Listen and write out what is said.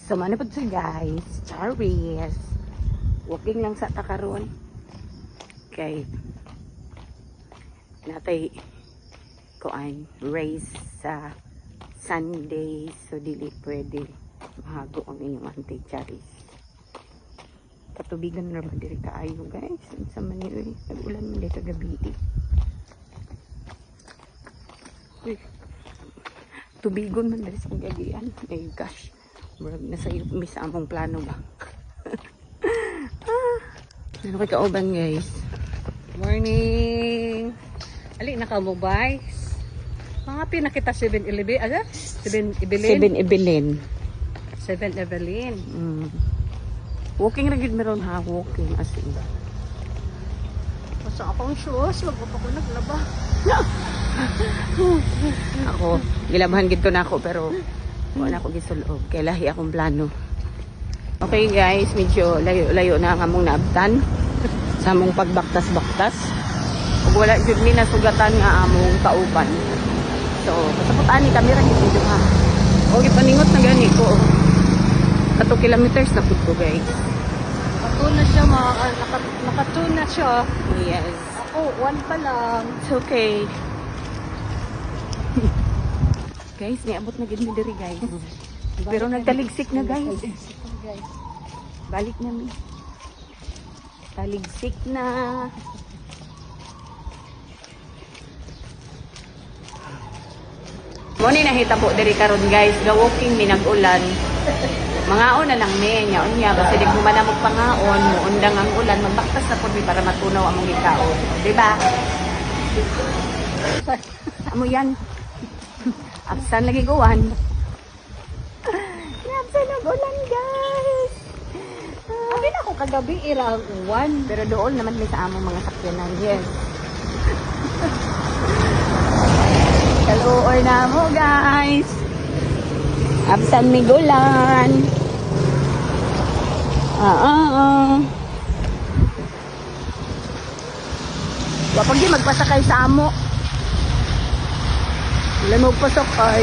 So, ano po siya guys? Charis. Walking lang sa takaron. Okay. Natay ko ay race sa Sunday. So, dili pwede mahago ang inyong auntie Charis. Katubigan na naman diri kaayo guys. Sa Manila, nag-ulan man dito gabi. Uy. Tubigon man diri sa gagian. My gosh. Murag na sa iyo sa among plano ba. Ano kay kauban guys? Morning! Ali, naka-mobiles. Mga pinakita 7-Eleven. Aga? 7-Evelyn? 7-Evelyn. 7-Evelyn. Walking na gid meron ha. Walking as in. Basta akong shoes. Wag pa ko naglaba. Ako, gilabahan gid ko na ako pero wala ako gisulog. Kay lahi akong plano. Okay guys, medyo layo-layo na ang among naabtan sa among pagbaktas-baktas. Ug wala jud ni nasugatan nga among kauban. So, pasapot ani kamera gid ha. O gipaningot na gani ko. 2 kilometers na pud ko guys. Nakatuna siya, nakatuna siya. Yes. Ako, 1 pa lang. It's okay. Guys, niabot na gid mi diri guys. Pero nagtaligsik na guys. Balik na mi. Taligsik na. Muni nahita po diri karon guys, ga walking mi nag-ulan. Mangaon na lang mi nya unya basta di man mo pangaon, muundang ang ulan, magbaktas na pud mi para matunaw among gikaon, di ba? Amo yan. Absan lagi guwan. Absan ang ulan guys. Abi na ako kagabi irang 1. Pero doon naman may sa among mga sakyanan. Yes. Kaluoy na mo guys. Absan mi gulan. Wapag di magpasakay sa amo. Wala mo pasakay.